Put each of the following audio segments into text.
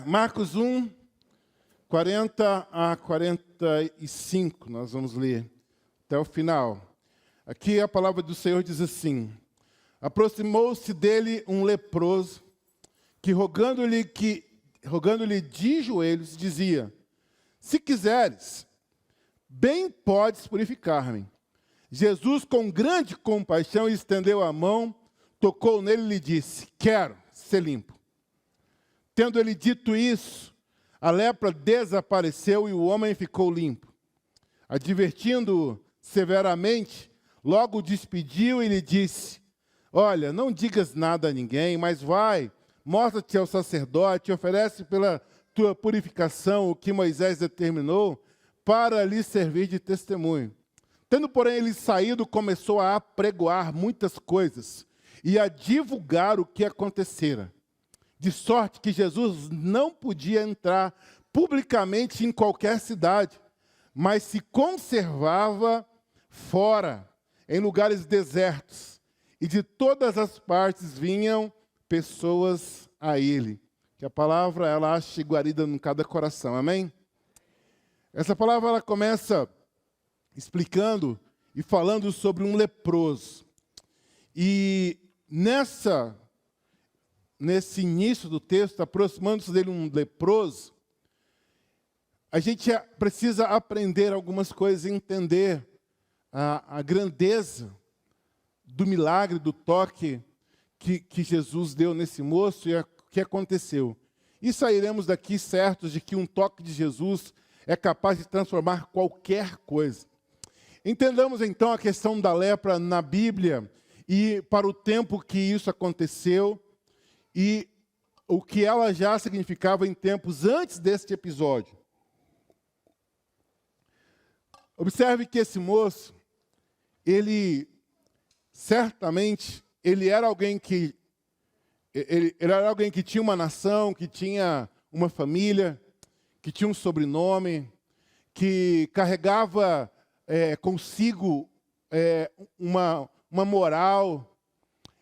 Marcos 1, 40 a 45, nós vamos ler até o final. Aqui a palavra do Senhor diz assim: aproximou-se dele um leproso, que rogando-lhe de joelhos, dizia: se quiseres, bem podes purificar-me. Jesus, com grande compaixão, estendeu a mão, tocou nele e lhe disse: quero ser limpo. Tendo ele dito isso, a lepra desapareceu e o homem ficou limpo. Advertindo-o severamente, logo o despediu e lhe disse: olha, não digas nada a ninguém, mas vai, mostra-te ao sacerdote e oferece pela tua purificação o que Moisés determinou para lhe servir de testemunho. Tendo, porém, ele saído, começou a apregoar muitas coisas e a divulgar o que acontecera. De sorte que Jesus não podia entrar publicamente em qualquer cidade, mas se conservava fora, em lugares desertos, e de todas as partes vinham pessoas a ele. Que a palavra, ela ache guarida em cada coração, amém? Essa palavra, ela começa explicando e falando sobre um leproso. E nesse início do texto, aproximando-se dele um leproso, a gente precisa aprender algumas coisas e entender a grandeza do milagre, do toque que Jesus deu nesse moço e o que aconteceu. E sairemos daqui certos de que um toque de Jesus é capaz de transformar qualquer coisa. Entendamos então a questão da lepra na Bíblia e para o tempo que isso aconteceu e o que ela já significava em tempos antes deste episódio. Observe que esse moço, ele era alguém que tinha uma nação, que tinha uma família, que tinha um sobrenome, que carregava consigo uma moral.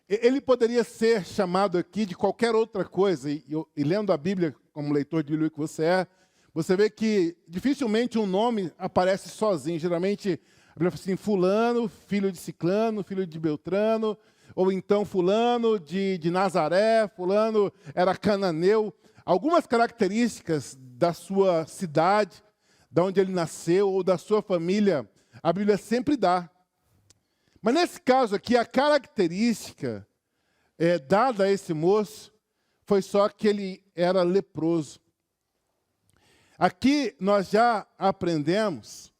Ele poderia ser chamado aqui de qualquer outra coisa, e lendo a Bíblia, como leitor de Bíblia que você é, você vê que dificilmente um nome aparece sozinho. Geralmente, a Bíblia fala assim: fulano, filho de Ciclano, filho de Beltrano, ou então fulano de Nazaré, fulano era cananeu. Algumas características da sua cidade, da onde ele nasceu, ou da sua família, a Bíblia sempre dá. Mas nesse caso aqui, a característica dada a esse moço foi só que ele era leproso. Aqui nós já aprendemos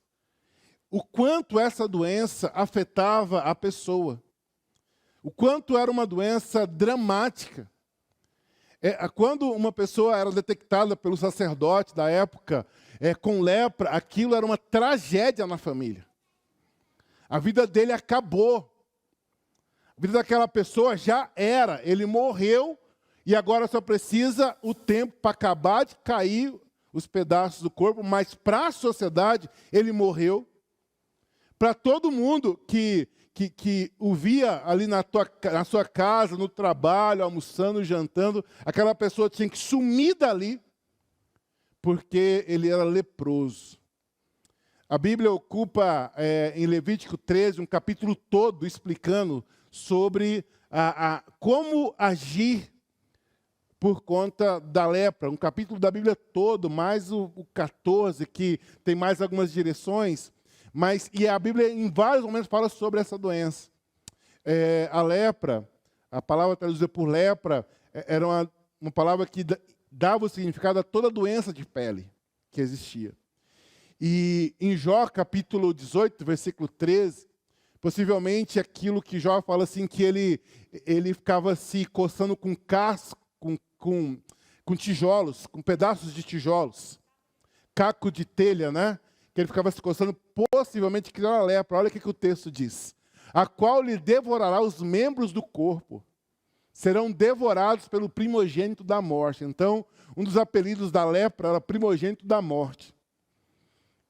o quanto essa doença afetava a pessoa, o quanto era uma doença dramática. Quando uma pessoa era detectada pelo sacerdote da época com lepra, aquilo era uma tragédia na família. A vida dele acabou. A vida daquela pessoa já era. Ele morreu e agora só precisa o tempo para acabar de cair os pedaços do corpo, mas para a sociedade ele morreu. Para todo mundo que o via ali na sua casa, no trabalho, almoçando, jantando, aquela pessoa tinha que sumir dali, porque ele era leproso. A Bíblia ocupa, em Levítico 13, um capítulo todo explicando sobre como agir por conta da lepra. Um capítulo da Bíblia todo, mais o 14, que tem mais algumas direções. E a Bíblia, em vários momentos, fala sobre essa doença. A lepra, a palavra traduzida por lepra, era uma palavra que dava o significado a toda doença de pele que existia. E em Jó, capítulo 18, versículo 13, possivelmente aquilo que Jó fala assim, que ele ficava se coçando com casco, com tijolos, com pedaços de tijolos, caco de telha, né? Que ele ficava se coçando, possivelmente que era lepra. Olha o que o texto diz: a qual lhe devorará os membros do corpo, serão devorados pelo primogênito da morte. Então, um dos apelidos da lepra era primogênito da morte.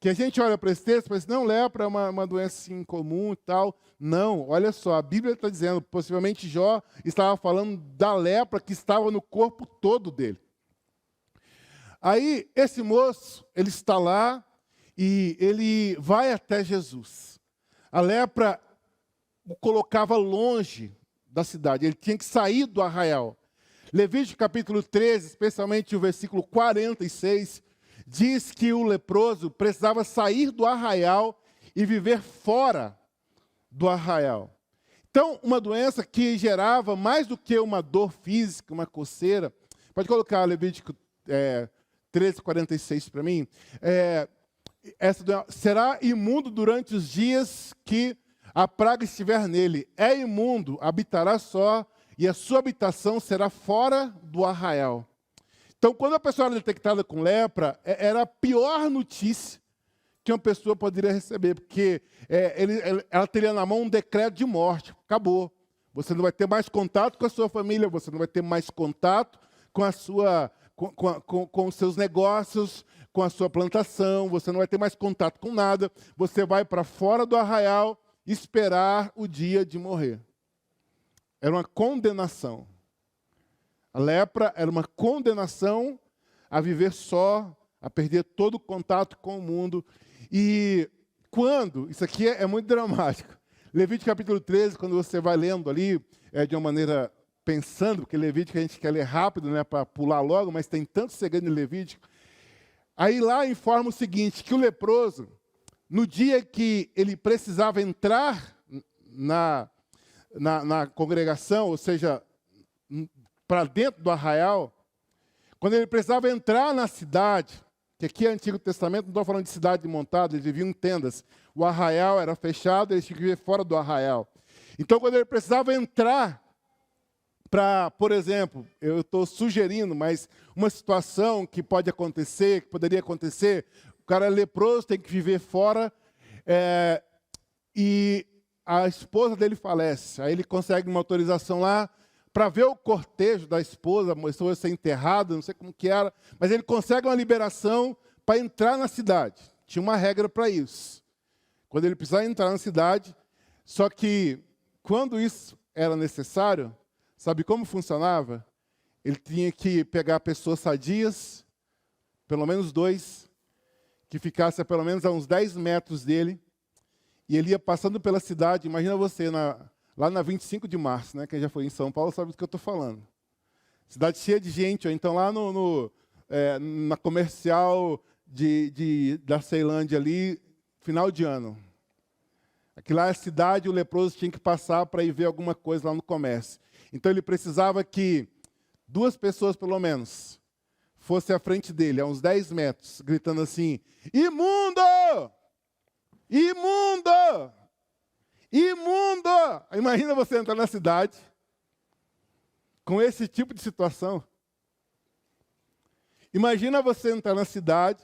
Que a gente olha para esse texto e pensa, não, lepra é uma doença incomum e tal. Não, olha só, a Bíblia está dizendo, possivelmente Jó estava falando da lepra que estava no corpo todo dele. Aí, esse moço, ele está lá e ele vai até Jesus. A lepra o colocava longe da cidade, ele tinha que sair do arraial. Levítico capítulo 13, especialmente o versículo 46, diz que o leproso precisava sair do arraial e viver fora do arraial. Então, uma doença que gerava mais do que uma dor física, uma coceira. Pode colocar Levítico 13, 46 para mim. Essa doença será imundo durante os dias que a praga estiver nele. É imundo, habitará só, e a sua habitação será fora do arraial. Então, quando a pessoa era detectada com lepra, era a pior notícia que uma pessoa poderia receber, porque ela teria na mão um decreto de morte. Acabou. Você não vai ter mais contato com a sua família, você não vai ter mais contato com com os seus negócios, com a sua plantação, você não vai ter mais contato com nada. Você vai para fora do arraial esperar o dia de morrer. Era uma condenação. A lepra era uma condenação a viver só, a perder todo o contato com o mundo. E quando, isso aqui é muito dramático, Levítico capítulo 13, quando você vai lendo ali, de uma maneira pensando, porque Levítico a gente quer ler rápido, né, para pular logo, mas tem tanto segredo em Levítico. Aí lá informa o seguinte, que o leproso, no dia que ele precisava entrar na congregação, ou seja, para dentro do arraial, quando ele precisava entrar na cidade, que aqui é Antigo Testamento, não estou falando de cidade montada, eles viviam em tendas. O arraial era fechado, eles tinham que viver fora do arraial. Então, quando ele precisava entrar para, por exemplo, eu estou sugerindo, mas uma situação que pode acontecer, que poderia acontecer, o cara é leproso, tem que viver fora, e a esposa dele falece. Aí ele consegue uma autorização lá para ver o cortejo da esposa, a pessoa ser enterrada, não sei como que era, mas ele consegue uma liberação para entrar na cidade. Tinha uma regra para isso. Quando ele precisava entrar na cidade, só que quando isso era necessário, sabe como funcionava? Ele tinha que pegar pessoas sadias, pelo menos 2, que ficassem a pelo menos a uns 10 metros dele, e ele ia passando pela cidade. Imagina você, lá na 25 de março, né? Quem já foi em São Paulo sabe do que eu estou falando. Cidade cheia de gente, ou então lá na comercial da Ceilândia ali, final de ano. Aqui lá é a cidade, o leproso tinha que passar para ir ver alguma coisa lá no comércio. Então ele precisava que 2 pessoas, pelo menos, fossem à frente dele, a uns 10 metros, gritando assim, imundo! Imundo! Imundo! Imagina você entrar na cidade com esse tipo de situação. Imagina você entrar na cidade,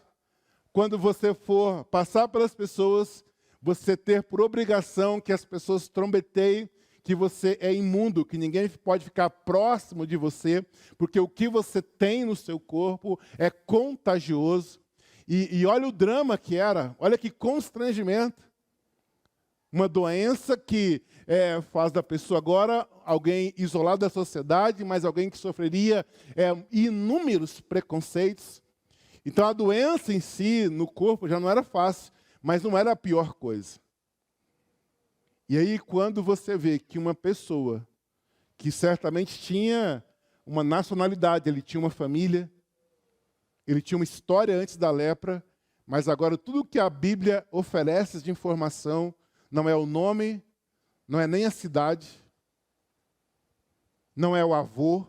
quando você for passar pelas pessoas, você ter por obrigação que as pessoas trombeteiem que você é imundo, que ninguém pode ficar próximo de você, porque o que você tem no seu corpo é contagioso. E olha o drama que era, olha que constrangimento. Uma doença que faz da pessoa agora alguém isolado da sociedade, mas alguém que sofreria inúmeros preconceitos. Então a doença em si, no corpo, já não era fácil, mas não era a pior coisa. E aí quando você vê que uma pessoa que certamente tinha uma nacionalidade, ele tinha uma família, ele tinha uma história antes da lepra, mas agora tudo que a Bíblia oferece de informação não é o nome, não é nem a cidade, não é o avô,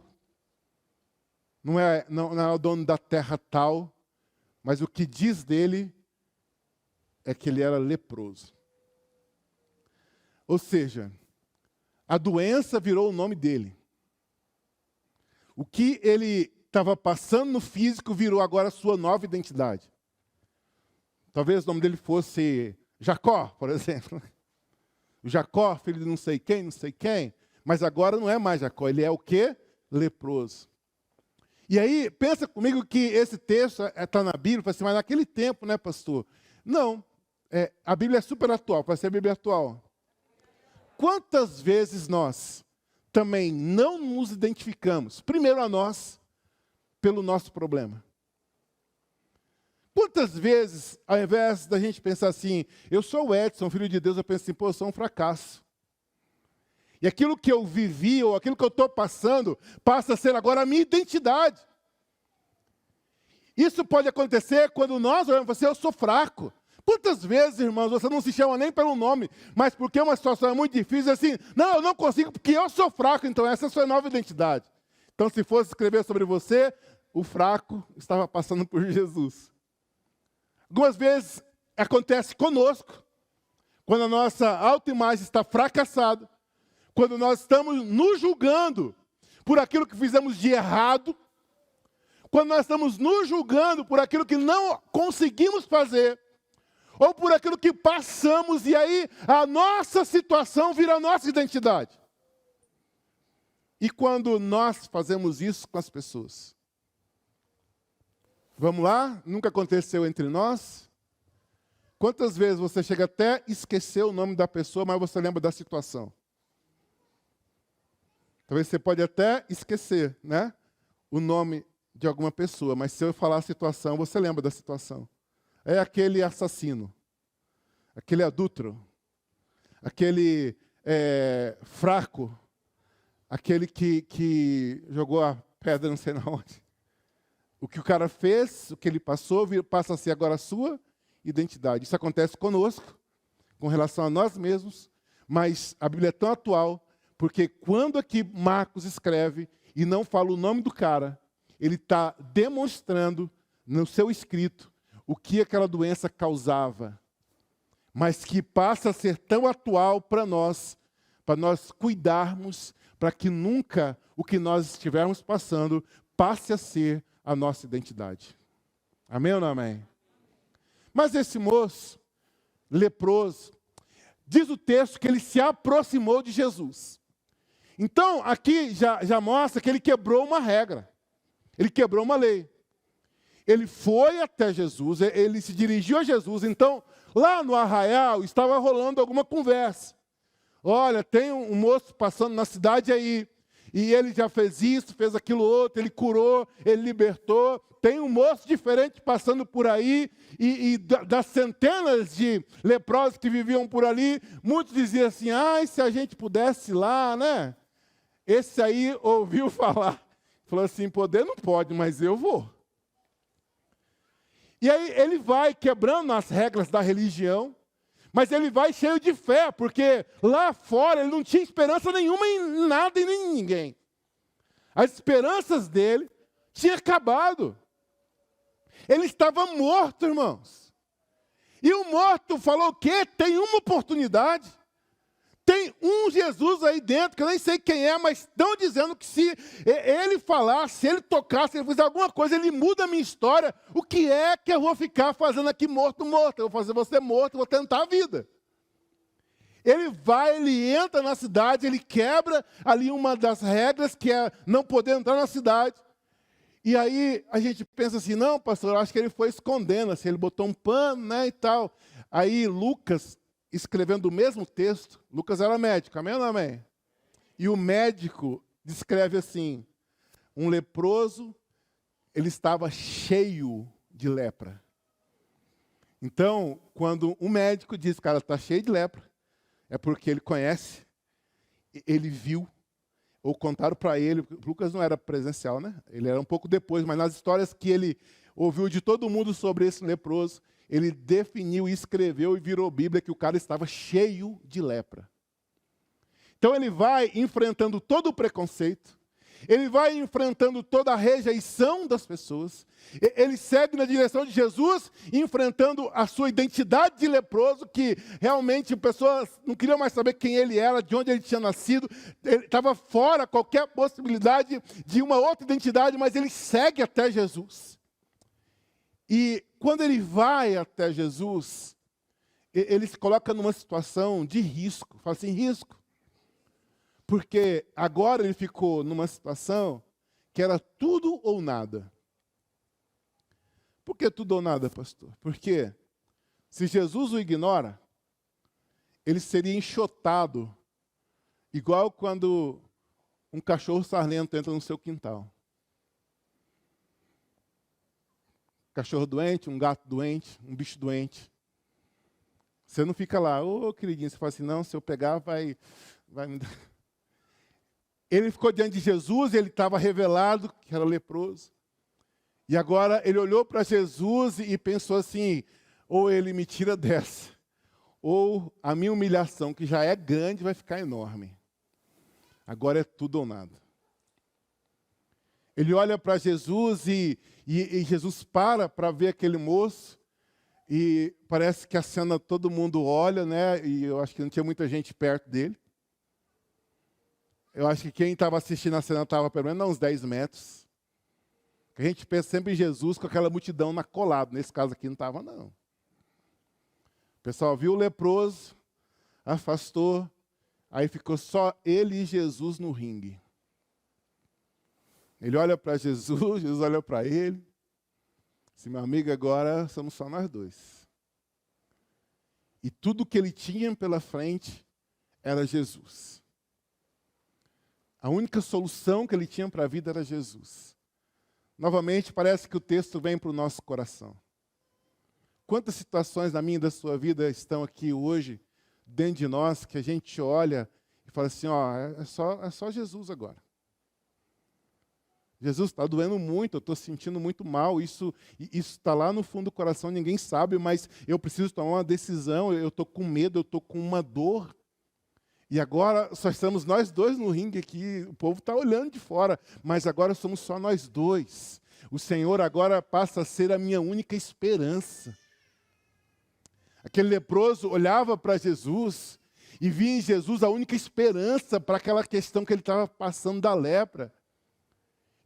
não é o dono da terra tal, mas o que diz dele é que ele era leproso. Ou seja, a doença virou o nome dele. O que ele estava passando no físico virou agora a sua nova identidade. Talvez o nome dele fosse Jacó, por exemplo. O Jacó, filho de não sei quem, mas agora não é mais Jacó, ele é o quê? Leproso. E aí, pensa comigo que esse texto está na Bíblia, assim, mas naquele tempo, né, pastor? Não, a Bíblia é super atual, vai ser a Bíblia atual. Quantas vezes nós também não nos identificamos, primeiro a nós, pelo nosso problema? Quantas vezes, ao invés da gente pensar assim, eu sou o Edson, filho de Deus, eu penso assim, pô, eu sou um fracasso. E aquilo que eu vivi, ou aquilo que eu estou passando, passa a ser agora a minha identidade. Isso pode acontecer quando nós olhamos para você, eu sou fraco. Quantas vezes, irmãos, você não se chama nem pelo nome, mas porque uma situação é muito difícil, assim, não, eu não consigo porque eu sou fraco, então essa é a sua nova identidade. Então, se fosse escrever sobre você, o fraco estava passando por Jesus. Algumas vezes acontece conosco, quando a nossa autoimagem está fracassada, quando nós estamos nos julgando por aquilo que fizemos de errado, quando nós estamos nos julgando por aquilo que não conseguimos fazer, ou por aquilo que passamos, e aí a nossa situação vira a nossa identidade. E quando nós fazemos isso com as pessoas? Vamos lá? Nunca aconteceu entre nós? Quantas vezes você chega até a esquecer o nome da pessoa, mas você lembra da situação? Talvez você pode até esquecer, né, o nome de alguma pessoa, mas se eu falar a situação, você lembra da situação. É aquele assassino, aquele adúltero, aquele fraco, aquele que jogou a pedra não sei na onde. O que o cara fez, o que ele passou, passa a ser agora a sua identidade. Isso acontece conosco, com relação a nós mesmos, mas a Bíblia é tão atual, porque quando aqui Marcos escreve e não fala o nome do cara, ele está demonstrando no seu escrito o que aquela doença causava, mas que passa a ser tão atual para nós cuidarmos, para que nunca o que nós estivermos passando passe a ser a nossa identidade. Amém ou não amém? Mas esse moço, leproso, diz o texto que ele se aproximou de Jesus. Então, aqui já mostra que ele quebrou uma regra. Ele quebrou uma lei. Ele foi até Jesus, ele se dirigiu a Jesus. Então, lá no arraial, estava rolando alguma conversa. Olha, tem um moço passando na cidade aí, e ele já fez isso, fez aquilo outro, ele curou, ele libertou. Tem um moço diferente passando por aí, e das centenas de leprosos que viviam por ali, muitos diziam assim, ai, se a gente pudesse ir lá, né? Esse aí ouviu falar. Falou assim, poder não pode, mas eu vou. E aí ele vai quebrando as regras da religião, mas ele vai cheio de fé, porque lá fora ele não tinha esperança nenhuma em nada e nem em ninguém. As esperanças dele tinham acabado. Ele estava morto, irmãos. E o morto falou o quê? Tem uma oportunidade. Tem um Jesus aí dentro, que eu nem sei quem é, mas estão dizendo que se ele falar, se ele tocar, se ele fizer alguma coisa, ele muda a minha história. O que é que eu vou ficar fazendo aqui morto? Eu vou fazer você morto, vou tentar a vida. Ele vai, ele entra na cidade, ele quebra ali uma das regras, que é não poder entrar na cidade. E aí a gente pensa assim, não, pastor, eu acho que ele foi escondendo, assim, ele botou um pano, né, e tal. Aí Lucas, escrevendo o mesmo texto, Lucas era médico, amém ou não amém? E o médico descreve assim, um leproso, ele estava cheio de lepra. Então, quando um médico diz que o cara está cheio de lepra, é porque ele conhece, ele viu, ou contaram para ele, Lucas não era presencial, né? Ele era um pouco depois, mas nas histórias que ele ouviu de todo mundo sobre esse leproso, ele definiu, escreveu e virou Bíblia que o cara estava cheio de lepra. Então ele vai enfrentando todo o preconceito, ele vai enfrentando toda a rejeição das pessoas, ele segue na direção de Jesus, enfrentando a sua identidade de leproso, que realmente pessoas não queriam mais saber quem ele era, de onde ele tinha nascido, ele estava fora qualquer possibilidade de uma outra identidade, mas ele segue até Jesus. E quando ele vai até Jesus, ele se coloca numa situação de risco. Fala assim, risco. Porque agora ele ficou numa situação que era tudo ou nada. Por que tudo ou nada, pastor? Porque se Jesus o ignora, ele seria enxotado, igual quando um cachorro sarnento entra no seu quintal. cachorro doente, um gato doente, um bicho doente. Você não fica lá, ô queridinho, você fala assim, não, se eu pegar, vai me dar. Ele ficou diante de Jesus, ele estava revelado que era leproso. E agora ele olhou para Jesus e pensou assim, ou ele me tira dessa, ou a minha humilhação, que já é grande, vai ficar enorme. Agora é tudo ou nada. Ele olha para Jesus e Jesus para ver aquele moço. E parece que a cena todo mundo olha, né? E eu acho que não tinha muita gente perto dele. Eu acho que quem estava assistindo a cena estava pelo menos a uns 10 metros. A gente pensa sempre em Jesus com aquela multidão na colada. Nesse caso aqui não estava, não. O pessoal viu o leproso, afastou, aí ficou só ele e Jesus no ringue. Ele olha para Jesus, Jesus olha para ele. Disse, meu amigo, agora somos só nós dois. E tudo que ele tinha pela frente era Jesus. A única solução que ele tinha para a vida era Jesus. Novamente, parece que o texto vem para o nosso coração. Quantas situações na minha e da sua vida estão aqui hoje, dentro de nós, que a gente olha e fala assim, ó, é só Jesus agora. Jesus, está doendo muito, eu estou sentindo muito mal, isso está lá no fundo do coração, ninguém sabe, mas eu preciso tomar uma decisão, eu estou com medo, eu estou com uma dor. E agora só estamos nós dois no ringue aqui, o povo está olhando de fora, mas agora somos só nós dois. O Senhor agora passa a ser a minha única esperança. Aquele leproso olhava para Jesus e via em Jesus a única esperança para aquela questão que ele estava passando da lepra.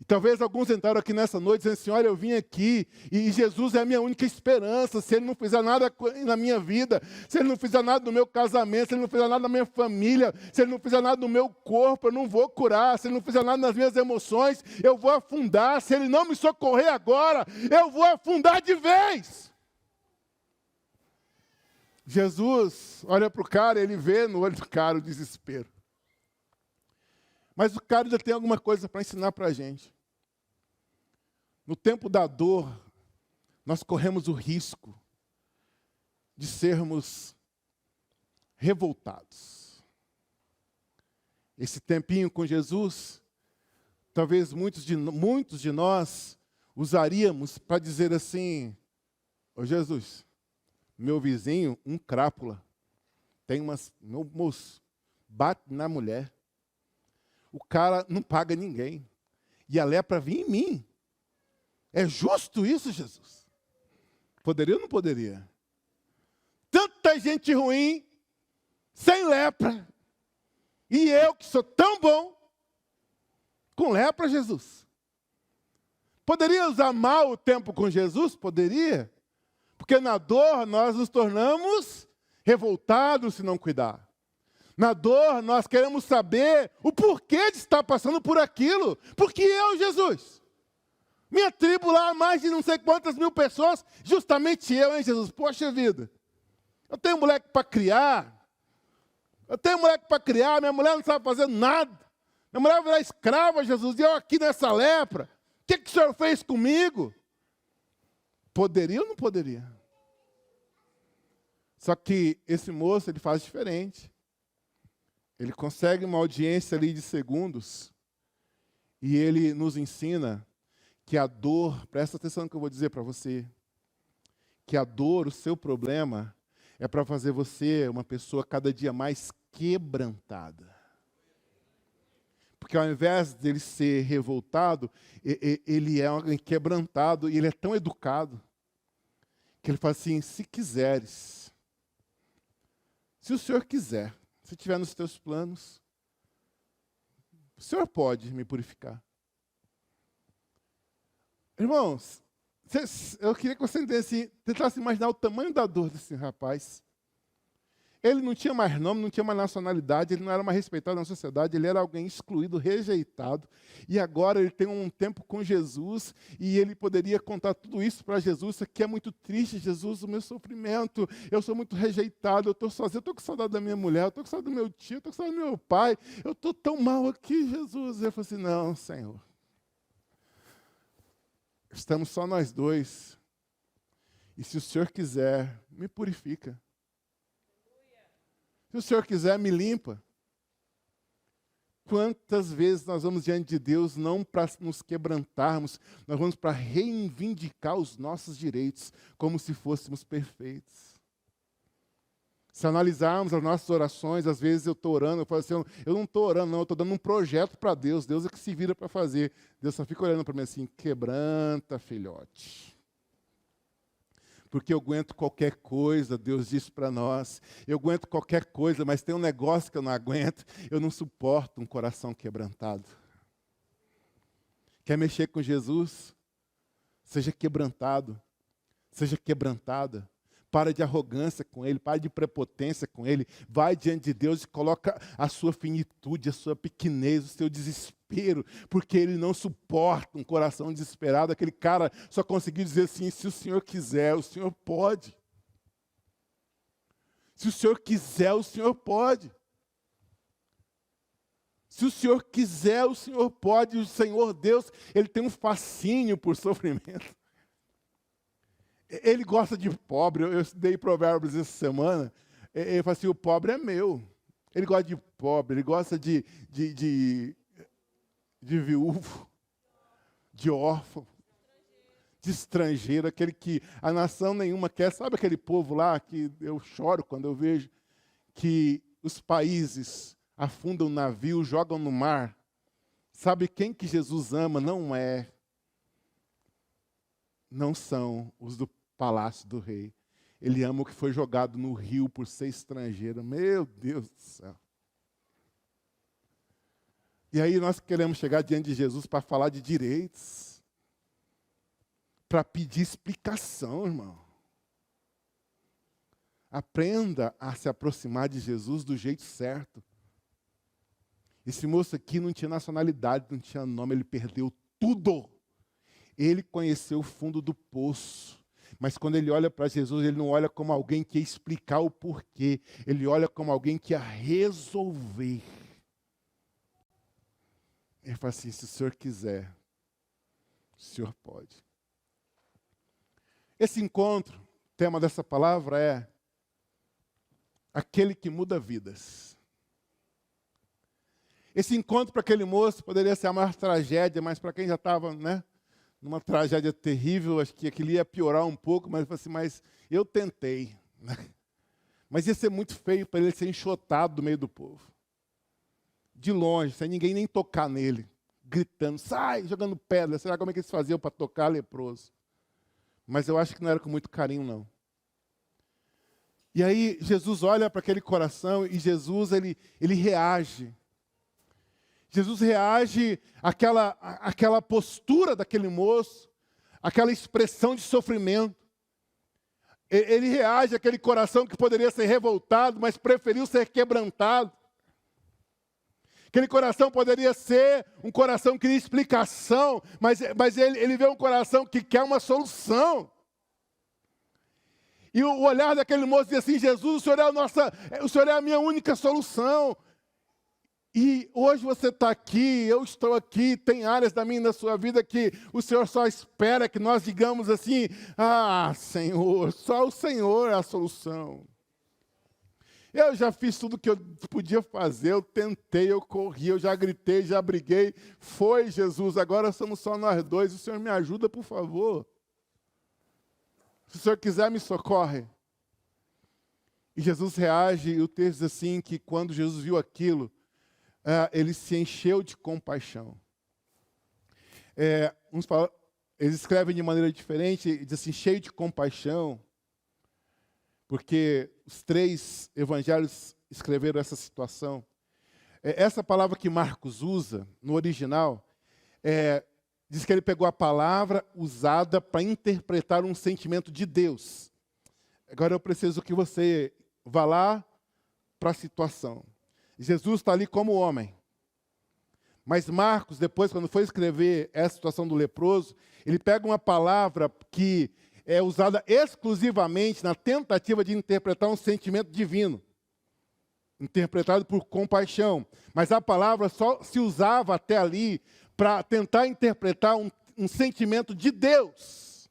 E talvez alguns entraram aqui nessa noite dizendo assim, olha, eu vim aqui e Jesus é a minha única esperança. Se Ele não fizer nada na minha vida, se Ele não fizer nada no meu casamento, se Ele não fizer nada na minha família, se Ele não fizer nada no meu corpo, eu não vou curar. Se Ele não fizer nada nas minhas emoções, eu vou afundar. Se Ele não me socorrer agora, eu vou afundar de vez. Jesus olha para o cara, ele vê no olho do cara o desespero. Mas o cara ainda tem alguma coisa para ensinar para a gente. No tempo da dor, nós corremos o risco de sermos revoltados. Esse tempinho com Jesus, talvez muitos de nós usaríamos para dizer assim, ô Jesus, meu vizinho, um crápula, meu moço, bate na mulher. O cara não paga ninguém. E a lepra vinha em mim. É justo isso, Jesus? Poderia ou não poderia? Tanta gente ruim, sem lepra. E eu, que sou tão bom, com lepra, Jesus. Poderia usar mal o tempo com Jesus? Poderia. Porque na dor nós nos tornamos revoltados se não cuidar. Na dor, nós queremos saber o porquê de estar passando por aquilo. Porque eu, Jesus, minha tribo lá, mais de não sei quantas mil pessoas, justamente eu, hein, Jesus? Poxa vida, eu tenho moleque para criar, minha mulher não sabe fazer nada, minha mulher vai virar escrava, Jesus, e eu aqui nessa lepra, o que o Senhor fez comigo? Poderia ou não poderia? Só que esse moço, ele faz diferente. Ele consegue uma audiência ali de segundos e ele nos ensina que a dor, presta atenção no que eu vou dizer para você, que a dor, o seu problema, é para fazer você uma pessoa cada dia mais quebrantada. Porque ao invés dele ser revoltado, ele é alguém quebrantado e ele é tão educado que ele fala assim, se quiseres, se o Senhor quiser, se estiver nos teus planos, o Senhor pode me purificar. Irmãos, eu queria que você tentasse imaginar o tamanho da dor desse rapaz. Ele não tinha mais nome, não tinha mais nacionalidade, ele não era mais respeitado na sociedade, ele era alguém excluído, rejeitado. E agora ele tem um tempo com Jesus e ele poderia contar tudo isso para Jesus. Isso aqui é muito triste, Jesus, o meu sofrimento. Eu sou muito rejeitado, eu estou sozinho, eu estou com saudade da minha mulher, eu estou com saudade do meu tio, eu estou com saudade do meu pai. Eu estou tão mal aqui, Jesus. E eu falei assim, não, Senhor. Estamos só nós dois. E se o Senhor quiser, me purifica. Se o Senhor quiser, me limpa. Quantas vezes nós vamos diante de Deus não para nos quebrantarmos, nós vamos para reivindicar os nossos direitos, como se fôssemos perfeitos. Se analisarmos as nossas orações, às vezes eu estou orando, eu falo assim, eu não estou orando, não, eu estou dando um projeto para Deus, Deus é que se vira para fazer. Deus só fica olhando para mim assim, quebranta, filhote. Porque eu aguento qualquer coisa, Deus disse para nós. Eu aguento qualquer coisa, mas tem um negócio que eu não aguento. Eu não suporto um coração quebrantado. Quer mexer com Jesus? Seja quebrantado. Seja quebrantada. Para de arrogância com Ele, para de prepotência com Ele. Vai diante de Deus e coloca a sua finitude, a sua pequenez, o seu desespero, porque Ele não suporta um coração desesperado. Aquele cara só conseguiu dizer assim, se o Senhor quiser, o Senhor pode. Se o Senhor quiser, o Senhor pode. Se o Senhor quiser, o Senhor pode. O Senhor Deus, Ele tem um fascínio por sofrimento. Ele gosta de pobre. Eu estudei Provérbios essa semana. Ele fala assim, o pobre é meu. Ele gosta de pobre, ele gosta de viúvo, de órfão, de estrangeiro, aquele que a nação nenhuma quer. Sabe aquele povo lá que eu choro quando eu vejo que os países afundam o navio, jogam no mar? Sabe quem que Jesus ama? Não são os do palácio do rei. Ele ama o que foi jogado no rio por ser estrangeiro. Meu Deus do céu. E aí nós queremos chegar diante de Jesus para falar de direitos, para pedir explicação, irmão. Aprenda a se aproximar de Jesus do jeito certo. Esse moço aqui não tinha nacionalidade, não tinha nome, ele perdeu tudo. Ele conheceu o fundo do poço. Mas quando ele olha para Jesus, ele não olha como alguém que ia explicar o porquê. Ele olha como alguém que ia resolver. Ele fala assim, se o Senhor quiser, o Senhor pode. Esse encontro, o tema dessa palavra é aquele que muda vidas. Esse encontro para aquele moço poderia ser a maior tragédia, mas para quem já estava, numa tragédia terrível, acho que aquilo ia piorar um pouco, mas eu tentei. Mas ia ser muito feio para ele ser enxotado do meio do povo. De longe, sem ninguém nem tocar nele, gritando, sai, jogando pedra. Será como é que eles faziam para tocar leproso? Mas eu acho que não era com muito carinho, não. E aí Jesus olha para aquele coração e Jesus, ele reage. Jesus reage àquela postura daquele moço, àquela expressão de sofrimento. Ele reage àquele coração que poderia ser revoltado, mas preferiu ser quebrantado. Aquele coração poderia ser um coração que queria explicação, mas ele vê um coração que quer uma solução. E o olhar daquele moço diz assim, Jesus, o Senhor é a minha única solução. E hoje você está aqui, eu estou aqui, tem áreas da minha e da sua vida que o Senhor só espera que nós digamos assim, Senhor, só o Senhor é a solução. Eu já fiz tudo que eu podia fazer, eu tentei, eu corri, eu já gritei, já briguei. Foi, Jesus, agora somos só nós dois, o Senhor me ajuda, por favor. Se o Senhor quiser, me socorre. E Jesus reage, e o texto diz assim, que quando Jesus viu aquilo, ele se encheu de compaixão. Eles escrevem de maneira diferente, diz assim, cheio de compaixão, porque os 3 evangelhos escreveram essa situação. Essa palavra que Marcos usa, no original, diz que ele pegou a palavra usada para interpretar um sentimento de Deus. Agora eu preciso que você vá lá para a situação. Jesus está ali como homem. Mas Marcos, depois, quando foi escrever essa situação do leproso, ele pega uma palavra que é usada exclusivamente na tentativa de interpretar um sentimento divino, interpretado por compaixão. Mas a palavra só se usava até ali para tentar interpretar um sentimento de Deus.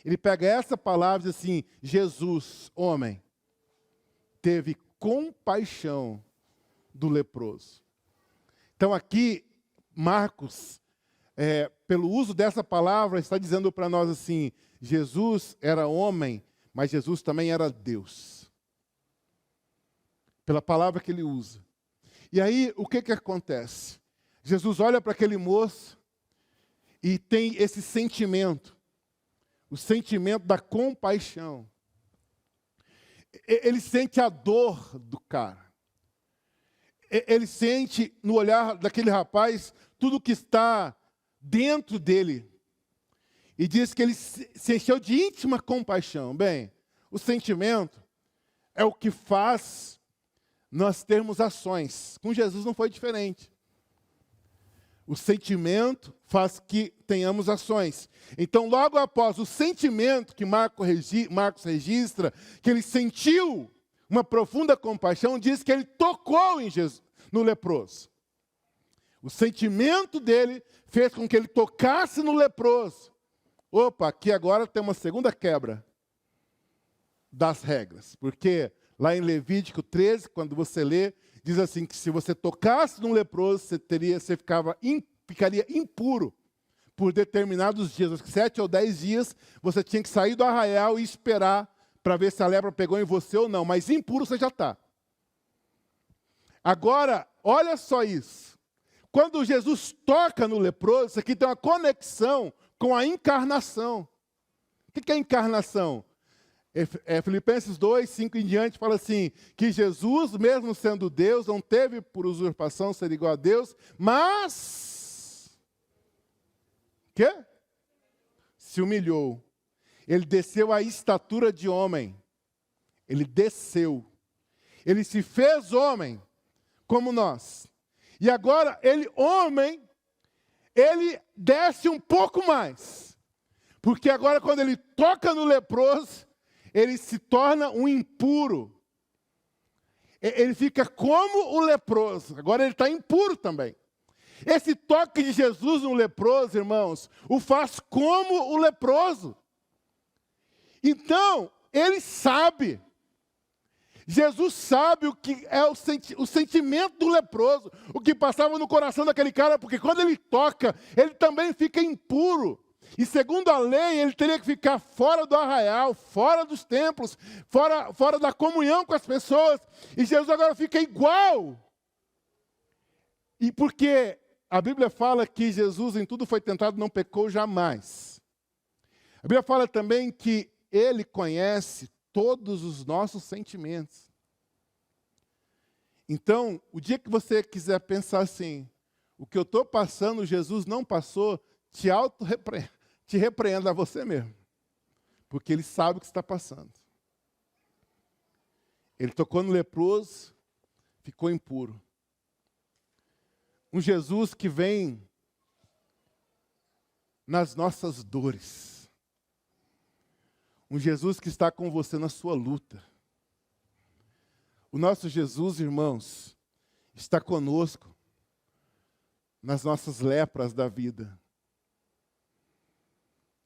Ele pega essa palavra e diz assim: Jesus, homem, teve compaixão do leproso. Então aqui, Marcos, pelo uso dessa palavra, está dizendo para nós assim: Jesus era homem, mas Jesus também era Deus. Pela palavra que ele usa. E aí, o que acontece? Jesus olha para aquele moço e tem esse sentimento, o sentimento da compaixão. Ele sente a dor do cara. Ele sente no olhar daquele rapaz tudo que está dentro dele. E diz que ele se encheu de íntima compaixão. Bem, o sentimento é o que faz nós termos ações. Com Jesus não foi diferente. O sentimento faz que tenhamos ações. Então, logo após o sentimento que Marcos registra, que ele sentiu uma profunda compaixão, diz que ele tocou em Jesus, no leproso. O sentimento dele fez com que ele tocasse no leproso. Opa, aqui agora tem uma segunda quebra das regras. Porque lá em Levítico 13, quando você lê, diz assim que se você tocasse num leproso, você ficaria impuro por determinados dias. Acho que 7 ou 10 dias, você tinha que sair do arraial e esperar para ver se a lepra pegou em você ou não. Mas impuro você já está. Agora, olha só isso. Quando Jesus toca no leproso, isso aqui tem uma conexão com a encarnação. O que é encarnação? Filipenses 2, 5 em diante, fala assim, que Jesus, mesmo sendo Deus, não teve por usurpação ser igual a Deus, mas... quê? Se humilhou. Ele desceu à estatura de homem. Ele desceu. Ele se fez homem, como nós. E agora, ele, homem, ele desce um pouco mais. Porque agora, quando ele toca no leproso, ele se torna um impuro. Ele fica como o leproso. Agora ele está impuro também. Esse toque de Jesus no leproso, irmãos, o faz como o leproso. Então, ele sabe. Jesus sabe o que é o sentimento do leproso, o que passava no coração daquele cara, porque quando ele toca, ele também fica impuro. E segundo a lei, ele teria que ficar fora do arraial, fora dos templos, fora da comunhão com as pessoas. E Jesus agora fica igual. E porque a Bíblia fala que Jesus em tudo foi tentado, não pecou jamais. A Bíblia fala também que ele conhece todos os nossos sentimentos. Então, o dia que você quiser pensar assim, o que eu estou passando, Jesus não passou, te repreenda a você mesmo. Porque ele sabe o que está passando. Ele tocou no leproso, ficou impuro. Um Jesus que vem nas nossas dores. Um Jesus que está com você na sua luta. O nosso Jesus, irmãos, está conosco nas nossas lepras da vida.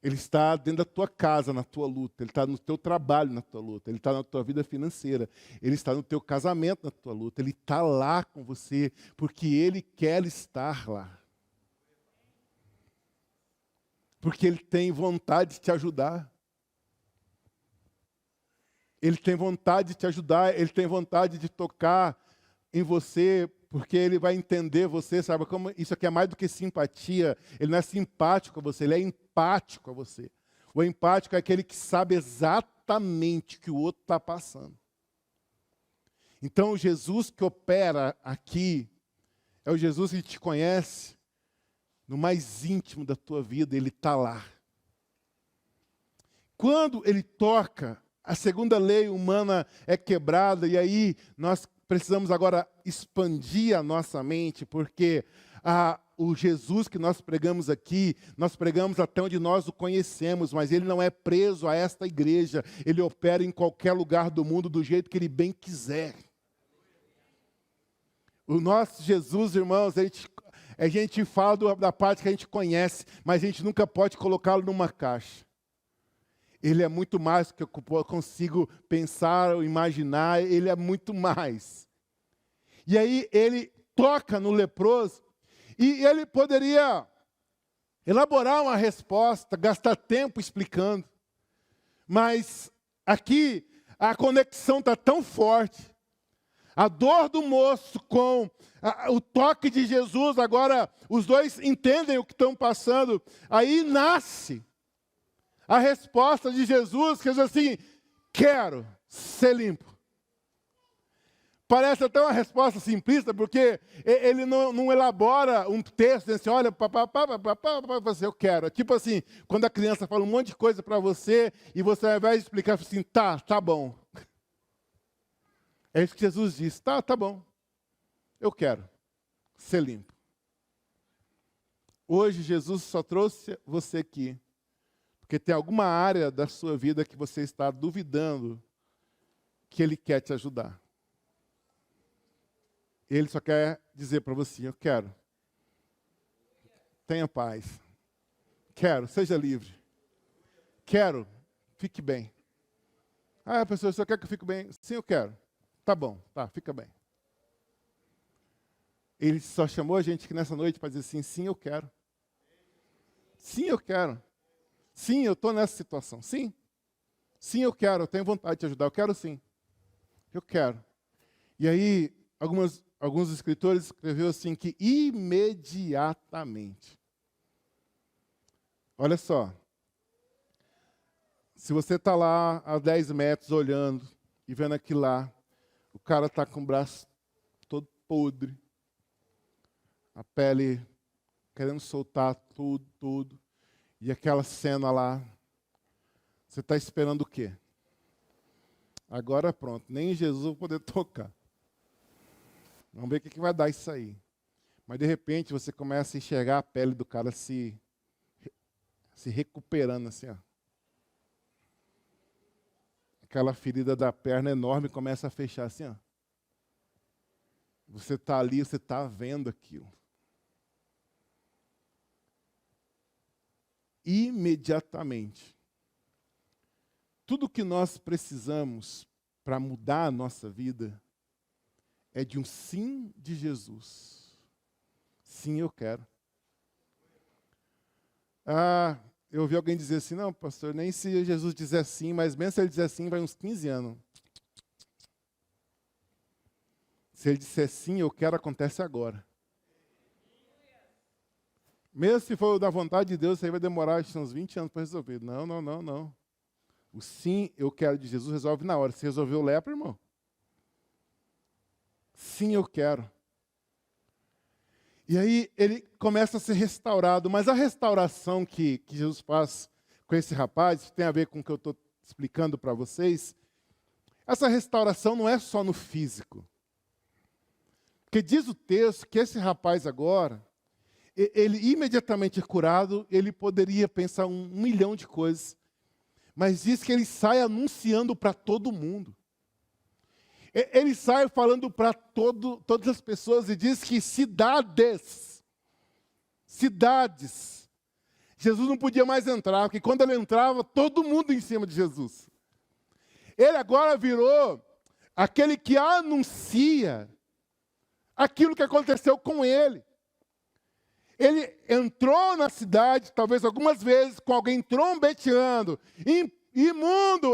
Ele está dentro da tua casa, na tua luta. Ele está no teu trabalho, na tua luta. Ele está na tua vida financeira. Ele está no teu casamento, na tua luta. Ele está lá com você, porque Ele quer estar lá. Porque Ele tem vontade de te ajudar. Ele tem vontade de te ajudar. Ele tem vontade de tocar em você, porque Ele vai entender você, sabe? Como isso aqui é mais do que simpatia. Ele não é simpático a você, Ele é empático a você. O empático é aquele que sabe exatamente o que o outro está passando. Então, o Jesus que opera aqui é o Jesus que te conhece no mais íntimo da tua vida, Ele está lá. Quando Ele toca, a segunda lei humana é quebrada, e aí nós precisamos agora expandir a nossa mente, porque o Jesus que nós pregamos aqui, nós pregamos até onde nós o conhecemos, mas Ele não é preso a esta igreja. Ele opera em qualquer lugar do mundo do jeito que Ele bem quiser. O nosso Jesus, irmãos, a gente fala da parte que a gente conhece, mas a gente nunca pode colocá-lo numa caixa. Ele é muito mais do que eu consigo pensar ou imaginar, ele é muito mais. E aí ele toca no leproso, e ele poderia elaborar uma resposta, gastar tempo explicando. Mas aqui a conexão está tão forte. A dor do moço com o toque de Jesus, agora os dois entendem o que estão passando. Aí nasce a resposta de Jesus, que diz assim: quero ser limpo. Parece até uma resposta simplista, porque ele não elabora um texto, assim, olha, eu quero. É tipo assim, quando a criança fala um monte de coisa para você, e você ao invés de explicar, assim, tá bom. É isso que Jesus disse, tá bom, eu quero ser limpo. Hoje Jesus só trouxe você aqui, porque tem alguma área da sua vida que você está duvidando que Ele quer te ajudar. Ele só quer dizer para você, eu quero. Tenha paz. Quero, seja livre. Quero, fique bem. Ah, pastor, o senhor quer que eu fique bem? Sim, eu quero. Tá bom, tá, fica bem. Ele só chamou a gente aqui nessa noite para dizer assim, sim, eu quero. Sim, eu quero. Sim, eu estou nessa situação. Sim. Sim, eu quero, eu tenho vontade de te ajudar. Eu quero sim. Eu quero. E aí, alguns escritores escreveram assim que imediatamente. Olha só. Se você está lá a 10 metros olhando e vendo aquilo lá, o cara está com o braço todo podre, a pele querendo soltar tudo, e aquela cena lá, você está esperando o quê? Agora pronto, nem Jesus vai poder tocar. Vamos ver o que vai dar isso aí. Mas de repente você começa a enxergar a pele do cara se recuperando assim, ó. Aquela ferida da perna enorme começa a fechar assim, ó. Você está ali, você está vendo aquilo. Imediatamente. Tudo que nós precisamos para mudar a nossa vida é de um sim de Jesus. Sim, eu quero. Eu ouvi alguém dizer assim, não, pastor, nem se Jesus dizer sim, mas mesmo se ele dizer sim, vai uns 15 anos. Se ele disser sim, eu quero, acontece agora. Mesmo se for da vontade de Deus, isso aí vai demorar uns 20 anos para resolver. Não. O sim, eu quero de Jesus resolve na hora. Você resolveu lepra, irmão? Sim, eu quero. E aí ele começa a ser restaurado. Mas a restauração que Jesus faz com esse rapaz, tem a ver com o que eu estou explicando para vocês. Essa restauração não é só no físico. Porque diz o texto que esse rapaz agora, ele imediatamente curado, ele poderia pensar 1.000.000 de coisas. Mas diz que ele sai anunciando para todo mundo. Ele sai falando para todas as pessoas e diz que cidades, Jesus não podia mais entrar, porque quando ele entrava, todo mundo em cima de Jesus. Ele agora virou aquele que anuncia aquilo que aconteceu com ele. Ele entrou na cidade, talvez algumas vezes, com alguém trombeteando, imundo.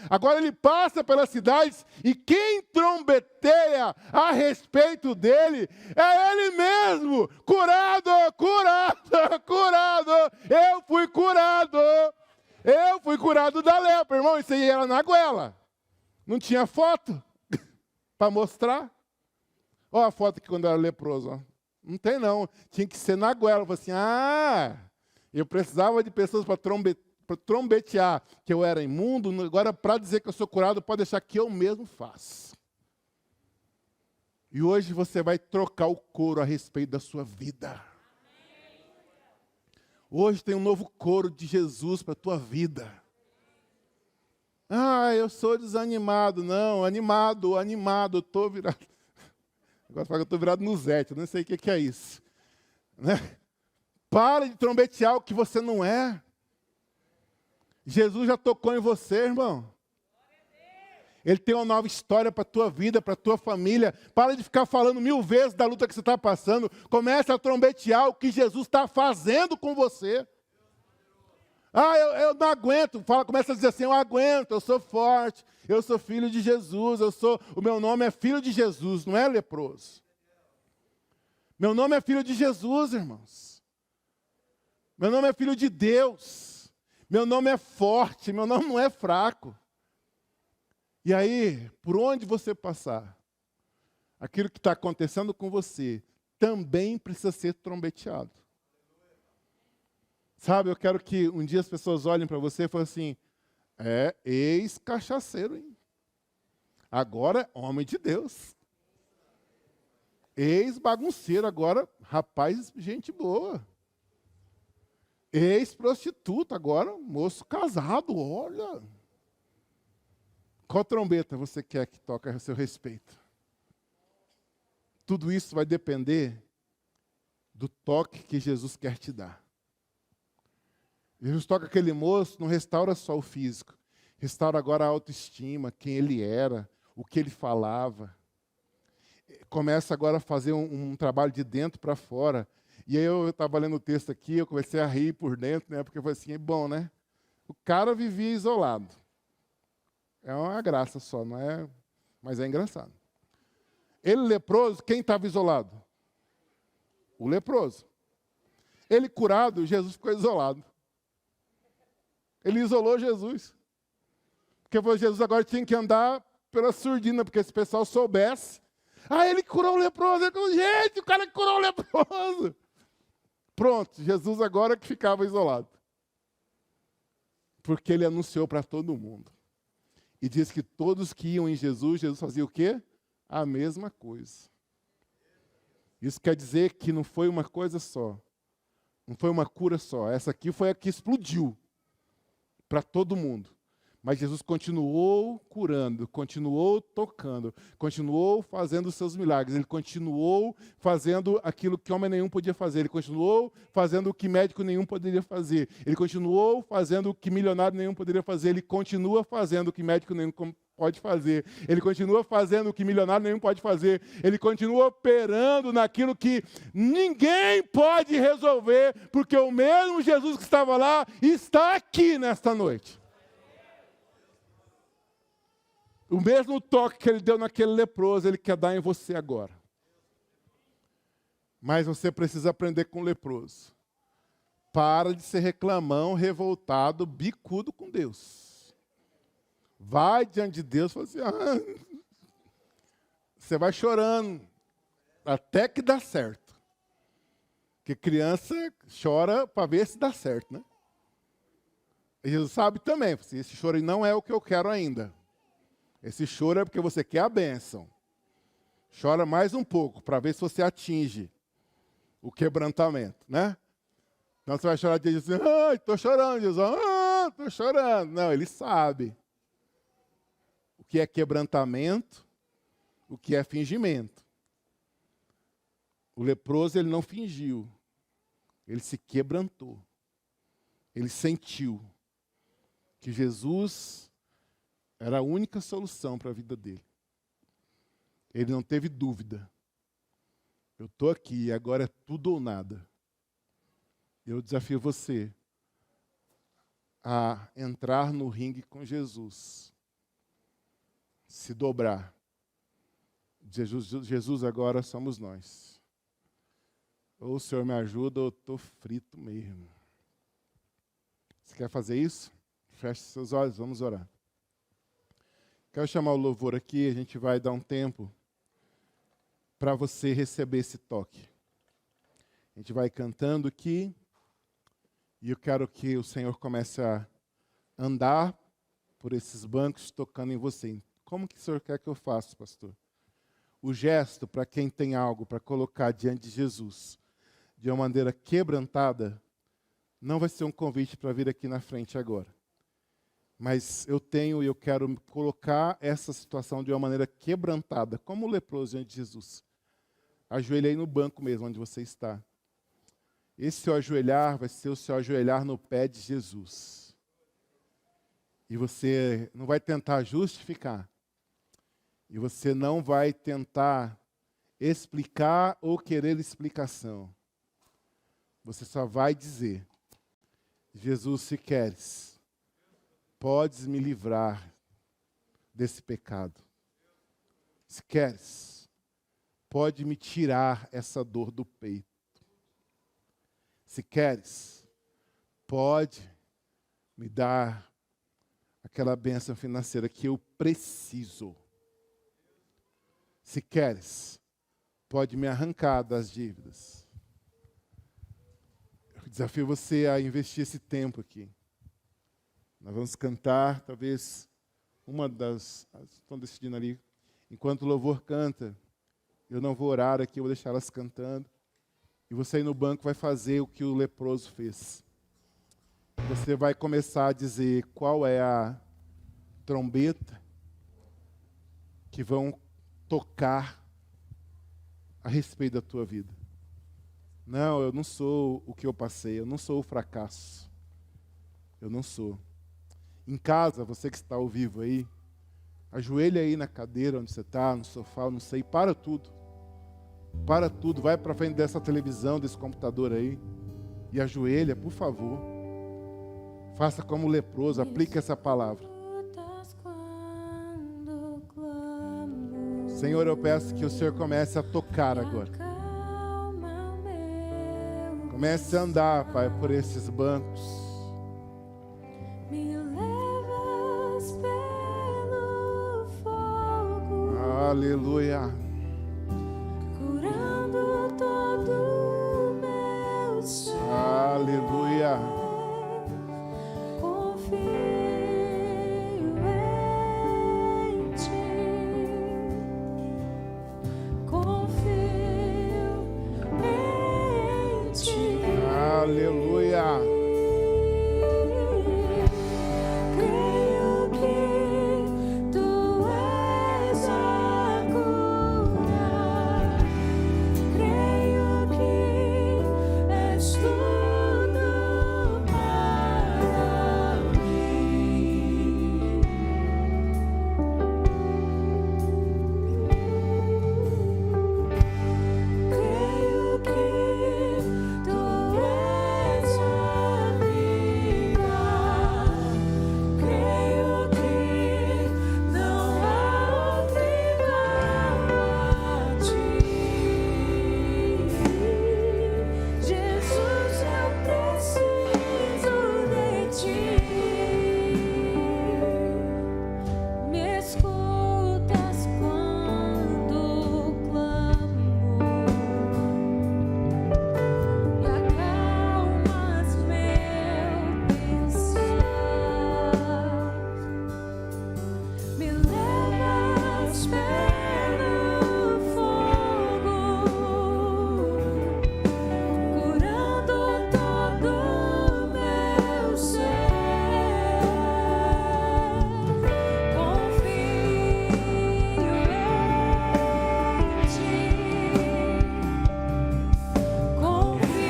Agora ele passa pelas cidades e quem trombeteia a respeito dele é ele mesmo. Curado. Eu fui curado da lepra, irmão. Isso aí era na goela. Não tinha foto para mostrar. Olha a foto aqui quando eu era leproso, ó. Não tem não, tinha que ser na goela. Eu falei assim, eu precisava de pessoas para trombetear que eu era imundo, agora para dizer que eu sou curado, pode deixar que eu mesmo faço. E hoje você vai trocar o coro a respeito da sua vida. Hoje tem um novo coro de Jesus para a tua vida. Eu sou desanimado. Não, animado, eu estou virado. Agora fala que eu estou virado no Zete, eu não sei o que é isso. Né? Para de trombetear o que você não é. Jesus já tocou em você, irmão. Ele tem uma nova história para a tua vida, para a tua família. Para de ficar falando 1000 vezes da luta que você está passando. Comece a trombetear o que Jesus está fazendo com você. Eu não aguento. Começa a dizer assim, eu aguento, eu sou forte, eu sou filho de Jesus, o meu nome é filho de Jesus, não é leproso. Meu nome é filho de Jesus, irmãos. Meu nome é filho de Deus. Meu nome é forte, meu nome não é fraco. E aí, por onde você passar, aquilo que está acontecendo com você também precisa ser trombeteado. Sabe, eu quero que um dia as pessoas olhem para você e falem assim, ex-cachaceiro, hein? Agora é homem de Deus. Ex-bagunceiro, agora, rapaz, gente boa. Ex-prostituta, agora moço casado, olha. Qual trombeta você quer que toque a seu respeito? Tudo isso vai depender do toque que Jesus quer te dar. Jesus toca aquele moço, não restaura só o físico, restaura agora a autoestima, quem ele era, o que ele falava. Começa agora a fazer um trabalho de dentro para fora. E aí eu estava lendo o texto aqui, eu comecei a rir por dentro, né? Porque eu falei assim, é bom, né? O cara vivia isolado. É uma graça só, não é? Mas é engraçado. Ele leproso, quem estava isolado? O leproso. Ele curado, Jesus ficou isolado. Ele isolou Jesus. Porque Jesus agora tinha que andar pela surdina, porque se o pessoal soubesse. Ele curou o leproso. Ele falou, gente, o cara que curou o leproso. Pronto, Jesus agora que ficava isolado. Porque ele anunciou para todo mundo. E diz que todos que iam em Jesus, Jesus fazia o quê? A mesma coisa. Isso quer dizer que não foi uma coisa só. Não foi uma cura só. Essa aqui foi a que explodiu para todo mundo. Mas Jesus continuou curando, continuou tocando, continuou fazendo os seus milagres. Ele continuou fazendo aquilo que homem nenhum podia fazer. Ele continuou fazendo o que médico nenhum poderia fazer. Ele continuou fazendo o que milionário nenhum poderia fazer. Ele continua fazendo o que médico nenhum pode fazer. Ele continua fazendo o que milionário nenhum pode fazer. Ele continua operando naquilo que ninguém pode resolver, porque o mesmo Jesus que estava lá está aqui nesta noite. O mesmo toque que ele deu naquele leproso, ele quer dar em você agora. Mas você precisa aprender com o leproso. Para de ser reclamão, revoltado, bicudo com Deus. Vai diante de Deus e fala assim, você vai chorando, até que dá certo. Porque criança chora para ver se dá certo, né? E Jesus sabe também, esse choro aí não é o que eu quero ainda. Esse choro é porque você quer a bênção. Chora mais um pouco, para ver se você atinge o quebrantamento, né? Então você vai chorar de Jesus, estou chorando, Jesus, estou chorando. Não, ele sabe o que é quebrantamento, o que é fingimento. O leproso, ele não fingiu, ele se quebrantou. Ele sentiu que Jesus era a única solução para a vida dele. Ele não teve dúvida. Eu estou aqui, agora é tudo ou nada. Eu desafio você a entrar no ringue com Jesus. Se dobrar. Jesus agora somos nós. Ou o Senhor me ajuda, ou eu estou frito mesmo. Você quer fazer isso? Feche seus olhos, vamos orar. Quero chamar o louvor aqui, a gente vai dar um tempo para você receber esse toque. A gente vai cantando aqui e eu quero que o Senhor comece a andar por esses bancos tocando em você. Como que o Senhor quer que eu faça, pastor? O gesto para quem tem algo para colocar diante de Jesus de uma maneira quebrantada não vai ser um convite para vir aqui na frente agora. Mas eu quero colocar essa situação de uma maneira quebrantada, como o leproso diante de Jesus. Ajoelhei no banco mesmo, onde você está. Esse seu ajoelhar vai ser o seu ajoelhar no pé de Jesus. E você não vai tentar justificar. E você não vai tentar explicar ou querer explicação. Você só vai dizer: Jesus, se queres, podes me livrar desse pecado. Se queres, pode me tirar essa dor do peito. Se queres, pode me dar aquela bênção financeira que eu preciso. Se queres, pode me arrancar das dívidas. Eu desafio você a investir esse tempo aqui. Nós vamos cantar, talvez, estão decidindo ali, enquanto o louvor canta, eu não vou orar aqui, eu vou deixar elas cantando. E você aí no banco vai fazer o que o leproso fez. Você vai começar a dizer qual é a trombeta que vão tocar a respeito da tua vida. Não, eu não sou o que eu passei, eu não sou o fracasso. Eu não sou. Em casa, você que está ao vivo aí, ajoelha aí na cadeira onde você está, no sofá, eu não sei, para tudo. Para tudo, vai para frente dessa televisão, desse computador aí, e ajoelha, por favor. Faça como o leproso, aplique essa palavra. Senhor, eu peço que o Senhor comece a tocar agora. Comece a andar, Pai, por esses bancos. Me levas pelo fogo. Aleluia. Curando todo meu ser. Aleluia. Confio em ti. Confio em ti. Aleluia. Creio que tu és a cura. Creio que és tudo para mim. Creio que tu és a vida. Creio que não há outro igual a ti. Jesus, eu preciso de ti. Me escutas quando clamo e acalmas meu pensar. Me levas pelo fogo, curando todo meu ser. Confio em ti. Confio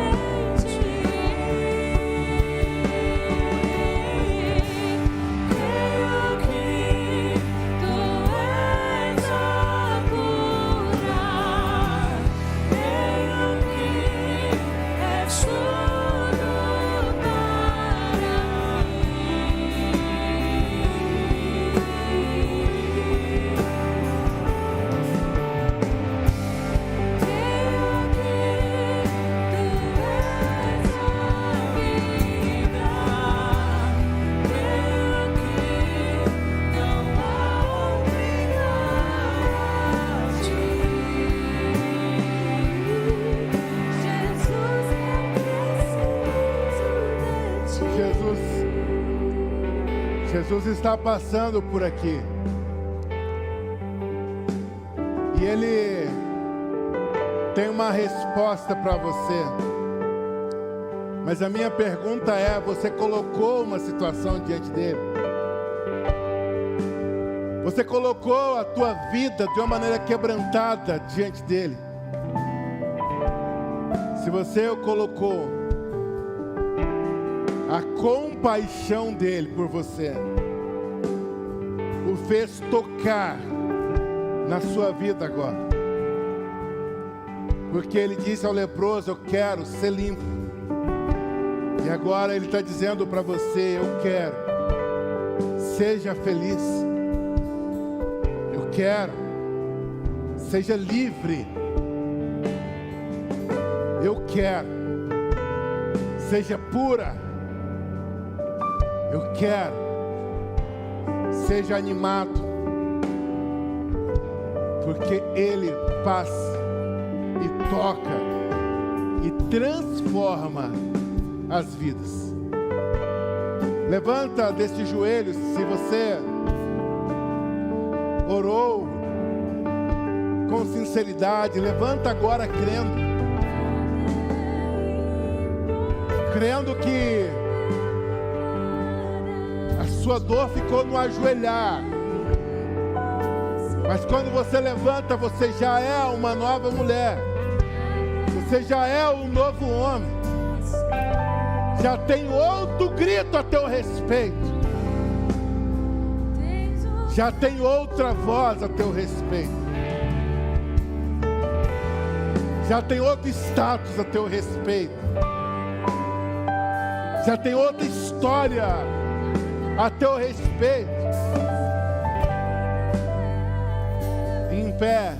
em ti. Creio que tu és a cura. Creio que és tudo para Creio que tu és a vida. Creio que não há outro igual a ti. Jesus, eu preciso de ti. Jesus está passando por aqui. E Ele tem uma resposta para você. Mas a minha pergunta é: você colocou uma situação diante dele? Você colocou a tua vida de uma maneira quebrantada diante dele? Se você o colocou, A compaixão dele por você o fez tocar na sua vida agora. Porque ele disse ao leproso: eu quero ser limpo. E agora ele está dizendo para você: eu quero, seja feliz. Eu quero, seja livre. Eu quero, seja pura. Eu quero, seja animado. Porque ele passa e toca e transforma as vidas. Levanta desses joelhos, se você orou com sinceridade, levanta agora crendo que a sua dor ficou no ajoelhar. Mas quando você levanta, você já é uma nova mulher. Você já é um novo homem. Já tem outro grito a teu respeito. Já tem outra voz a teu respeito. Já tem outro status a teu respeito. Já tem outra história a teu respeito. Em pé,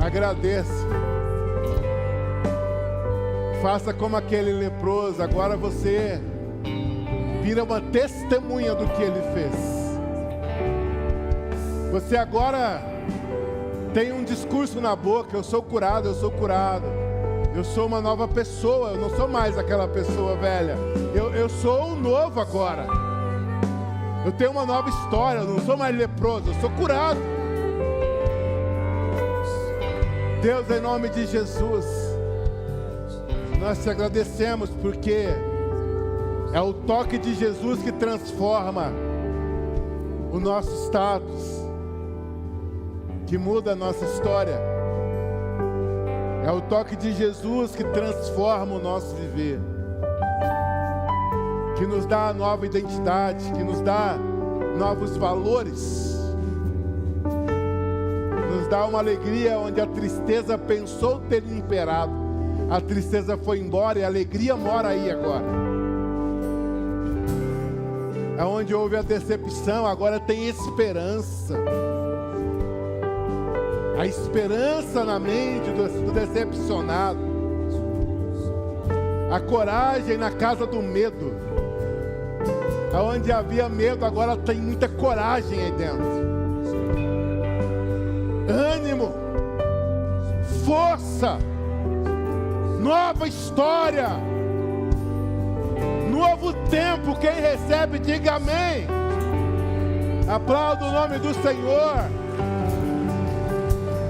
agradeça. Faça como aquele leproso. Agora você vira uma testemunha do que ele fez. Você agora tem um discurso na boca: eu sou curado, eu sou curado. Eu sou uma nova pessoa, eu não sou mais aquela pessoa velha. Eu sou um novo agora. Eu tenho uma nova história, eu não sou mais leproso, eu sou curado. Deus, em nome de Jesus, nós te agradecemos porque é o toque de Jesus que transforma o nosso status, que muda a nossa história. É o toque de Jesus que transforma o nosso viver, que nos dá nova identidade, que nos dá novos valores, nos dá uma alegria onde a tristeza pensou ter imperado. A tristeza foi embora e a alegria mora aí agora. Aonde houve a decepção, agora tem esperança. A esperança na mente do decepcionado. A coragem na casa do medo. Aonde havia medo, agora tem muita coragem aí dentro. Ânimo, força, nova história, novo tempo. Quem recebe, diga amém. Aplauda o nome do Senhor.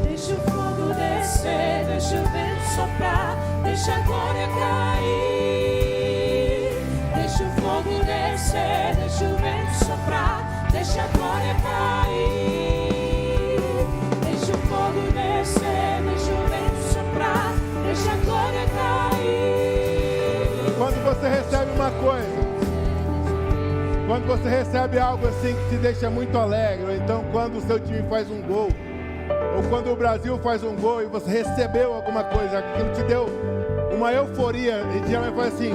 Deixa o fogo descer, deixa o vento soprar, deixa a glória cair. Deixa o fogo descer, deixa o vento soprar, deixa a glória cair. Deixa o fogo descer, deixa o vento soprar, deixa a glória cair. Quando você recebe uma coisa, quando você recebe algo assim que te deixa muito alegre, ou então quando o seu time faz um gol, ou quando o Brasil faz um gol e você recebeu alguma coisa, aquilo te deu uma euforia, e te ama e fala assim,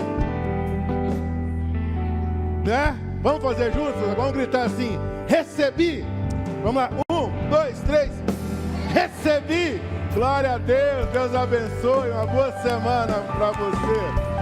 né? Vamos fazer juntos? Vamos gritar assim: recebi! Vamos lá, 1, 2, 3, recebi! Glória a Deus, Deus abençoe, uma boa semana para você.